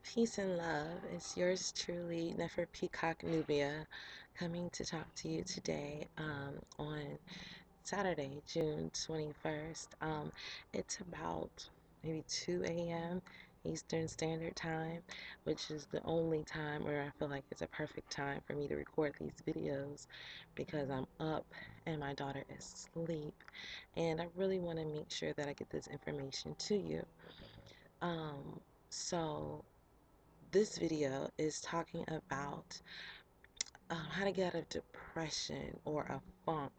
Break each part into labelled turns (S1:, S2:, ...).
S1: Peace and love. It's yours truly, Nefer Peacock Nubia, coming to talk to you today on Saturday, June 21st. It's about maybe 2 a.m. Eastern Standard Time, which is the only time where I feel like it's a perfect time for me to record these videos because I'm up and my daughter is asleep. And I really want to make sure that I get this information to you. Um, so this video is talking about how to get out of depression or a funk,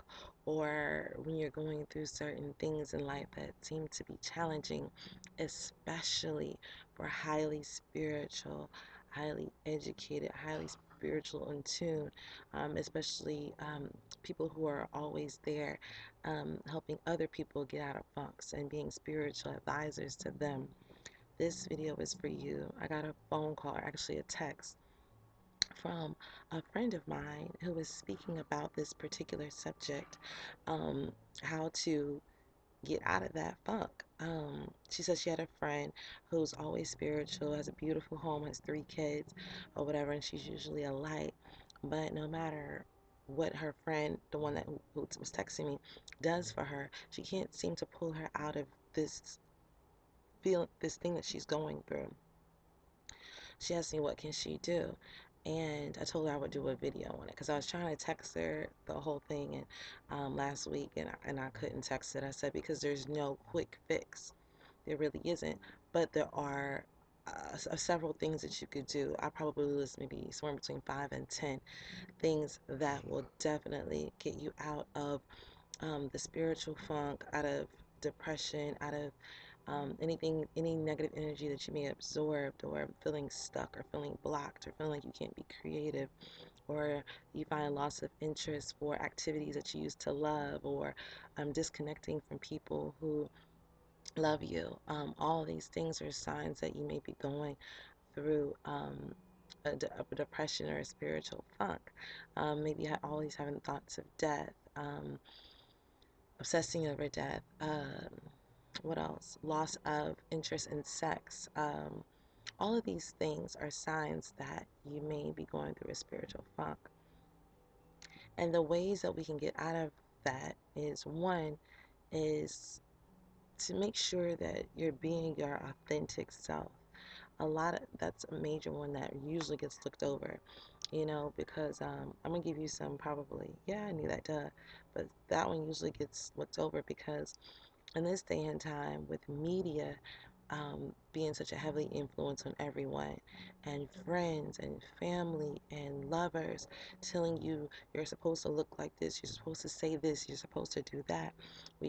S1: or when you're going through certain things in life that seem to be challenging, especially for highly spiritual, highly educated, highly spiritual in tune, especially people who are always there helping other people get out of funks and being spiritual advisors to them. This video is for you. I got a phone call, or actually a text, from a friend of mine who was speaking about this particular subject, um, how to get out of that funk. She said she had a friend who's always spiritual, has a beautiful home, has 3 kids, or whatever, and she's usually a light. But no matter what her friend, the one who was texting me, does for her, she can't seem to pull her out of this thing that she's going through. She asked me what can she do, and I told her I would do a video on it because I was trying to text her the whole thing and last week, and I couldn't text it. I said because there's no quick fix, there really isn't, but there are several things that you could do. I probably list maybe somewhere between 5 and 10 things that will definitely get you out of the spiritual funk, out of depression, out of any negative energy that you may have absorbed, or feeling stuck, or feeling blocked, or feeling like you can't be creative, or you find loss of interest for activities that you used to love, or disconnecting from people who love you. All these things are signs that you may be going through a depression or a spiritual funk. Maybe always having thoughts of death. Obsessing over death. What else? Loss of interest in sex. All of these things are signs that you may be going through a spiritual funk. And the ways that we can get out of that is, one is to make sure that you're being your authentic self. That's a major one that usually gets looked over, because I'm gonna give you some, probably, yeah, I knew that, duh, but that one usually gets looked over because in this day and time, with media being such a heavily influence on everyone, and friends and family and lovers telling you you're supposed to look like this, you're supposed to say this, you're supposed to do that, a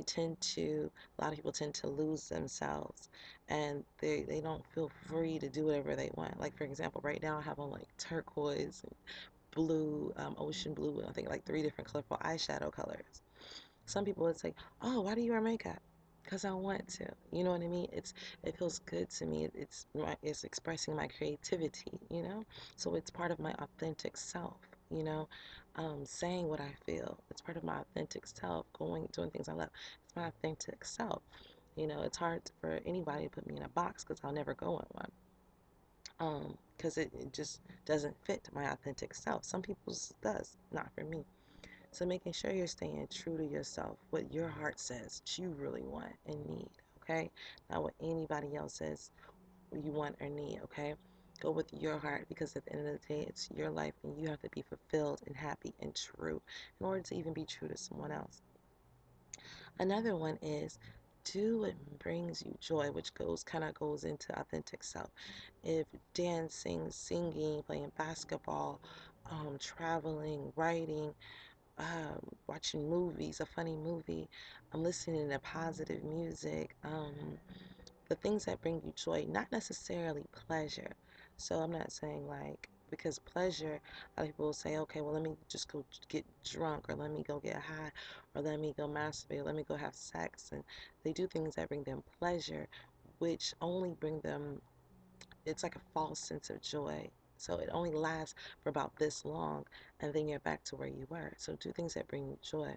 S1: lot of people tend to lose themselves, and they don't feel free to do whatever they want. Like, for example, right now I have on like turquoise and blue, ocean blue, and I think like 3 different colorful eyeshadow colors. Some people would say, "Oh, why do you wear makeup?" Because I want to. You know what I mean? It feels good to me. It's expressing my creativity. So it's part of my authentic self. Saying what I feel. It's part of my authentic self. Doing things I love. It's my authentic self. It's hard for anybody to put me in a box because I'll never go in one. Because it just doesn't fit my authentic self. Some people's does, not for me. So making sure you're staying true to yourself, what your heart says that you really want and need, okay? Not what anybody else says you want or need, okay? Go with your heart, because at the end of the day, it's your life and you have to be fulfilled and happy and true in order to even be true to someone else. Another one is do what brings you joy, which kind of goes into authentic self. If dancing, singing, playing basketball, traveling, writing, watching movies, a funny movie, I'm listening to positive music, the things that bring you joy, not necessarily pleasure. So I'm not saying, like, because pleasure, a lot of people will say, okay, well, let me just go get drunk, or let me go get high, or let me go masturbate, or let me go have sex. And they do things that bring them pleasure, which only bring them, it's like a false sense of joy. So it only lasts for about this long, and then you're back to where you were. So do things that bring you joy.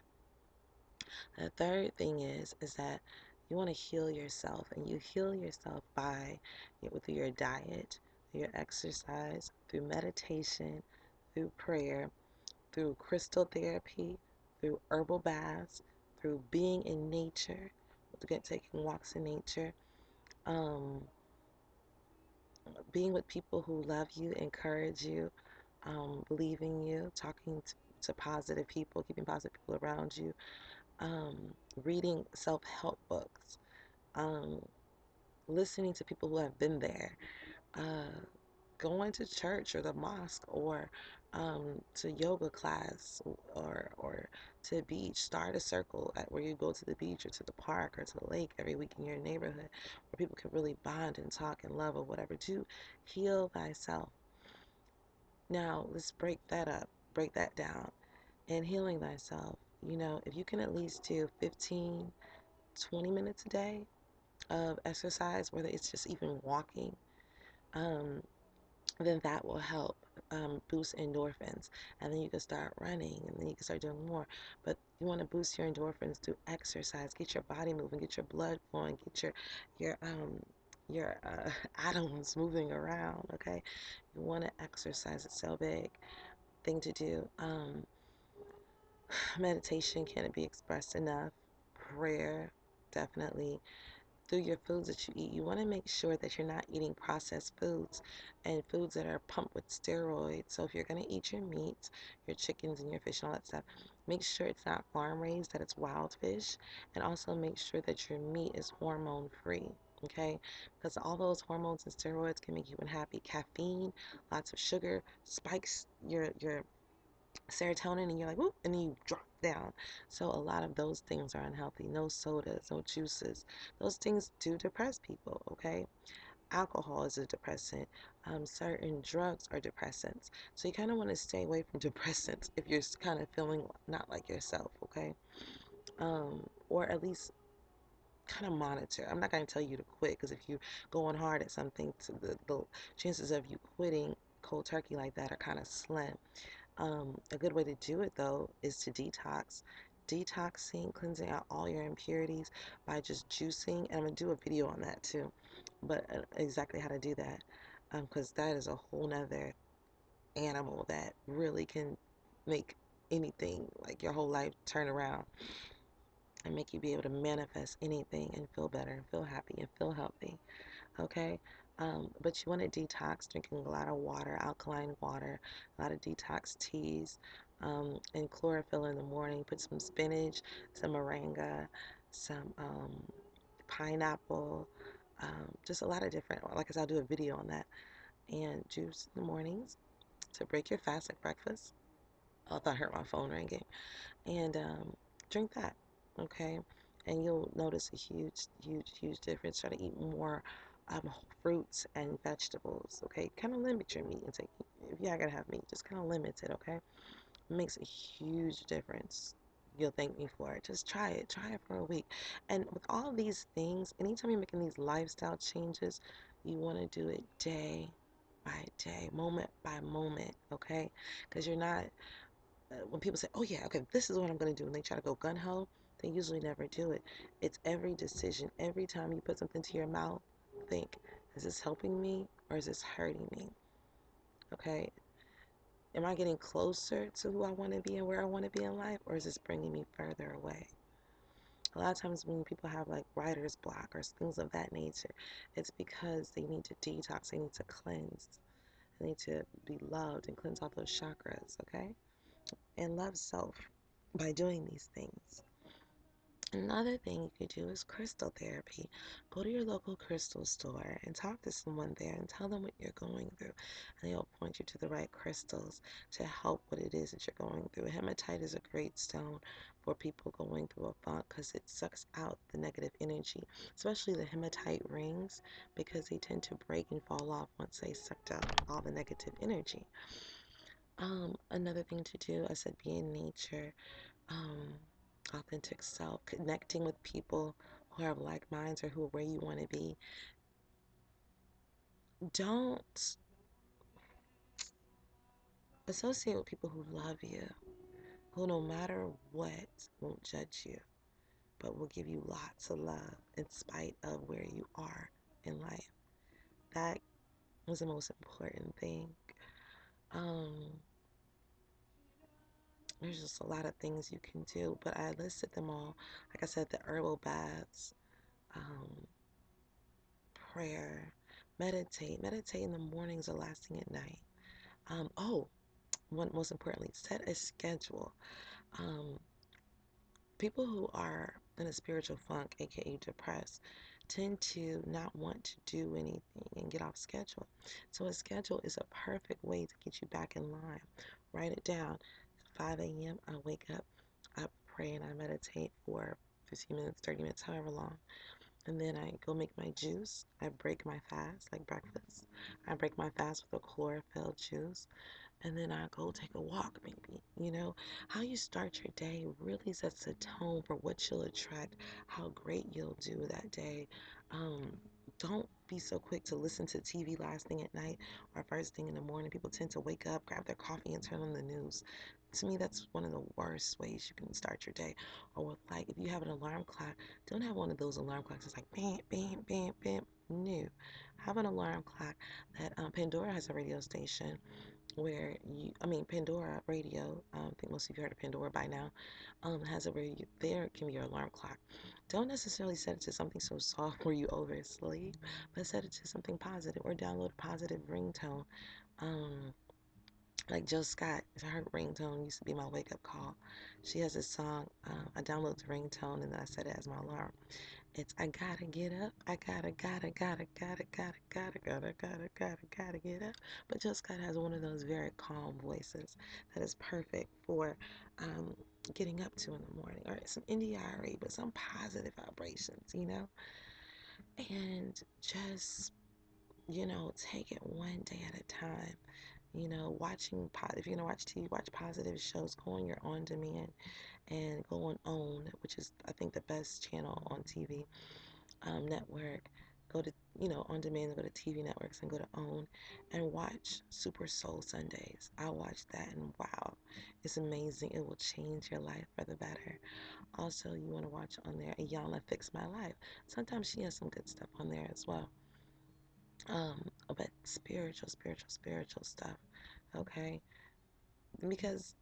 S1: The third thing is that you want to heal yourself, and you heal yourself through your diet, through your exercise, through meditation, through prayer, through crystal therapy, through herbal baths, through being in nature, taking walks in nature, um, being with people who love you, encourage you, believe in you, talking to positive people, keeping positive people around you, um, reading self help books, um, listening to people who have been there, uh, going to church or the mosque or to yoga class or to the beach. Start a circle at where you go to the beach or to the park or to the lake every week in your neighborhood where people can really bond and talk and love or whatever. To heal thyself. Now let's break that up, break that down. And healing thyself, if you can at least do 15, 20 minutes a day of exercise, whether it's just even walking, um, then that will help boost endorphins. And then you can start running and then you can start doing more. But you want to boost your endorphins through exercise, get your body moving, get your blood flowing, get your atoms moving around, okay? You want to exercise. It's so big thing to do. Meditation can't be expressed enough. Prayer, definitely. Through your foods that you eat, you want to make sure that you're not eating processed foods and foods that are pumped with steroids. So if you're going to eat your meats, your chickens and your fish and all that stuff, make sure it's not farm raised, that it's wild fish, and also make sure that your meat is hormone free. Okay, because all those hormones and steroids can make you unhappy. Caffeine, lots of sugar, spikes your serotonin, and you're like, whoop, and then you drop down. So a lot of those things are unhealthy. No sodas, no juices. Those things do depress people, okay? Alcohol is a depressant. Certain drugs are depressants. So you kind of want to stay away from depressants if you're kind of feeling not like yourself, okay? Or at least kind of monitor. I'm not going to tell you to quit, because if you're going hard at something, the chances of you quitting cold turkey like that are kind of slim. A good way to do it, though, is to detox. Detoxing, cleansing out all your impurities by just juicing. And I'm going to do a video on that too, but exactly how to do that. Because that is a whole nother animal that really can make anything, like your whole life, turn around and make you be able to manifest anything and feel better and feel happy and feel healthy. Okay? But you want to detox, drinking a lot of water, alkaline water, a lot of detox teas, and chlorophyll in the morning. Put some spinach, some moringa, some pineapple, just a lot of different, like I said, I'll do a video on that. And juice in the mornings to break your fast, like breakfast. Oh, I thought I heard my phone ringing. And drink that, okay? And you'll notice a huge, huge, huge difference. Try to eat more fruits and vegetables, okay? Kind of limit your meat intake. If you're not gonna have meat, just kind of limit it, okay? It makes a huge difference. You'll thank me for it. Just try it. Try it for a week. And with all these things, anytime you're making these lifestyle changes, you want to do it day by day, moment by moment, okay? Because you're not when people say, oh yeah, okay, this is what I'm going to do, and they try to go gun ho, they usually never do it. It's every decision, every time you put something to your mouth, think, is this helping me or is this hurting me? Okay, am I getting closer to who I want to be and where I want to be in life, or is this bringing me further away? A lot of times when people have like writer's block or things of that nature, it's because they need to detox, they need to cleanse, they need to be loved and cleanse all those chakras, okay? And love self by doing these things. Another thing you could do is crystal therapy. Go to your local crystal store and talk to someone there and tell them what you're going through. And they'll point you to the right crystals to help what it is that you're going through. Hematite is a great stone for people going through a funk because it sucks out the negative energy, especially the hematite rings, because they tend to break and fall off once they sucked out all the negative energy. Another thing to do, I said, be in nature, um, authentic self, connecting with people who have like minds or who are where you want to be. Don't associate with people who love you, who no matter what won't judge you, but will give you lots of love in spite of where you are in life. That is the most important thing. Um, there's just a lot of things you can do, but I listed them all. Like I said, the herbal baths, um, prayer, meditate. Meditate in the mornings or last thing at night. One most importantly, set a schedule. Um, People who are in a spiritual funk, aka depressed, tend to not want to do anything and get off schedule. So a schedule is a perfect way to get you back in line. Write it down. 5 a.m. I wake up, I pray and I meditate for 15 minutes, 30 minutes, however long. And then I go make my juice. I break my fast, like breakfast. I break my fast with a chlorophyll juice, and then I go take a walk, maybe. How you start your day really sets the tone for what you'll attract, how great you'll do that day. Um, don't be so quick to listen to TV last thing at night or first thing in the morning. People tend to wake up, grab their coffee, and turn on the news. To me, that's one of the worst ways you can start your day. Or with, like, if you have an alarm clock, don't have one of those alarm clocks that's like bam, bam, bam, bam. No, have an alarm clock that Pandora has a radio station where Pandora radio, I think most of you heard of Pandora by now, has a radio, there can be your alarm clock. Don't necessarily set it to something so soft where you oversleep, but set it to something positive or download a positive ringtone. Um, like Jill Scott, her ringtone used to be my wake up call. She has this song, I download the ringtone and then I set it as my alarm. It's I gotta get up. I gotta get up. But Jill Scott has one of those very calm voices that is perfect for um, getting up to in the morning. Or some NDRE, but some positive vibrations. And just, take it one day at a time. If you're gonna watch TV, watch positive shows. Go on your on demand and go on OWN, which is I think the best channel on TV network. Go to on demand, go to TV networks and go to OWN and watch Super Soul Sundays. I watched that and wow, it's amazing. It will change your life for the better. Also, you want to watch on there Ayana Fix My Life. Sometimes she has some good stuff on there as well. But spiritual stuff. Okay, because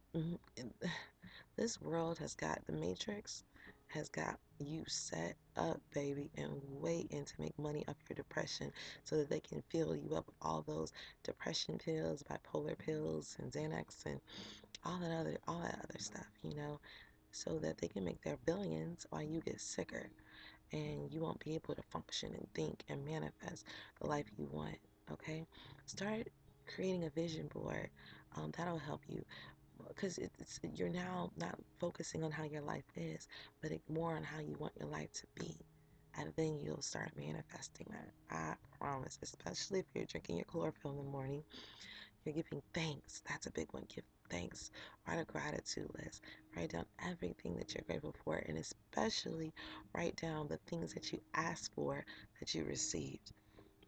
S1: this world has got the Matrix has got you set up, baby, and waiting to make money off your depression so that they can fill you up with all those depression pills, bipolar pills, and Xanax and all that other stuff, so that they can make their billions while you get sicker and you won't be able to function and think and manifest the life you want. Okay, start creating a vision board. That'll help you because you're now not focusing on how your life is, but more on how you want your life to be. And then you'll start manifesting that. I promise. Especially if you're drinking your chlorophyll in the morning, you're giving thanks. That's a big one. Give thanks. Write a gratitude list. Write down everything that you're grateful for, and especially write down the things that you asked for that you received.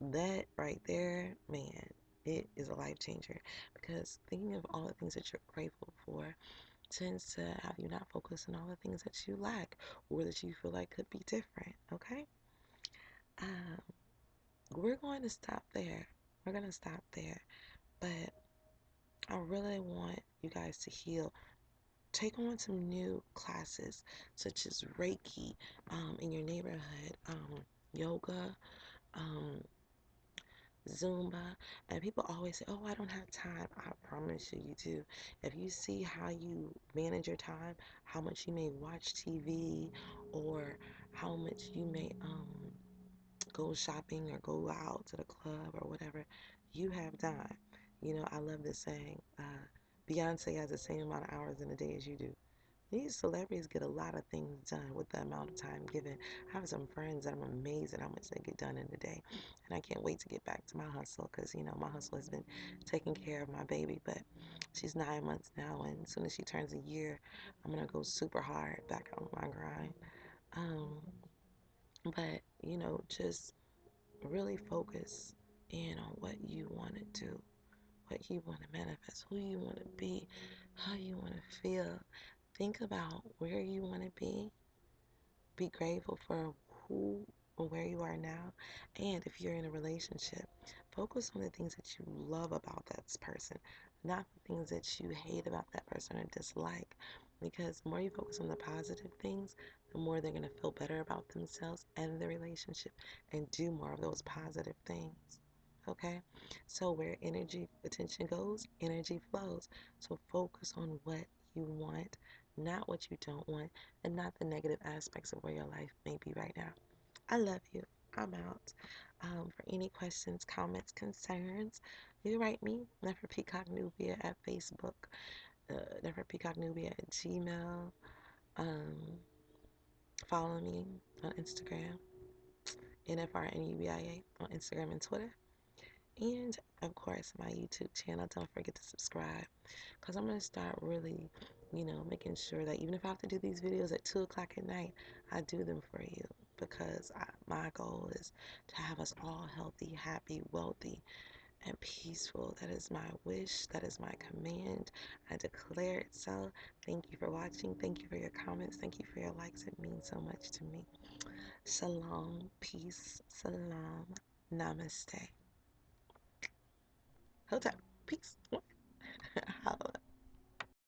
S1: That right there, man, it is a life changer because thinking of all the things that you're grateful for tends to have you not focus on all the things that you lack or that you feel like could be different. Okay, um, we're going to stop there. We're going to stop there, but I really want you guys to heal. Take on some new classes such as Reiki in your neighborhood, yoga, um, Zumba, and people always say, "Oh, I don't have time." I promise you, you do. If you see how you manage your time, how much you may watch TV, or how much you may go shopping or go out to the club or whatever, you have time. I love this saying. Beyonce has the same amount of hours in a day as you do. These celebrities get a lot of things done with the amount of time given. I have some friends that I'm amazed at how much they get done in a day. And I can't wait to get back to my hustle because, my hustle has been taking care of my baby. But she's 9 months now, and as soon as she turns a year, I'm going to go super hard back on my grind. Um, but, just really focus in on what you want to do, what you want to manifest, who you want to be, how you want to feel. Think about where you want to be. Be grateful for who or where you are now. And if you're in a relationship, Focus on the things that you love about that person, not the things that you hate about that person or dislike. Because the more you focus on the positive things, the more they're going to feel better about themselves and the relationship and do more of those positive things. Okay? So, where energy, attention goes, energy flows. So, focus on what you want, not what you don't want, and not the negative aspects of where your life may be right now. I love you. I'm out. For any questions, comments, concerns, you write me, Nefer Peacock Nubia at Facebook, Nefer Peacock Nubia at Gmail. Um, Follow me on Instagram, Nfrnubia on Instagram and Twitter. And of course, my YouTube channel. Don't forget to subscribe because I'm going to start really, making sure that even if I have to do these videos at 2 o'clock at night, I do them for you because my goal is to have us all healthy, happy, wealthy, and peaceful. That is my wish. That is my command. I declare it so. Thank you for watching. Thank you for your comments. Thank you for your likes. It means so much to me. Shalom, peace, salam, namaste. Hold up. Peace.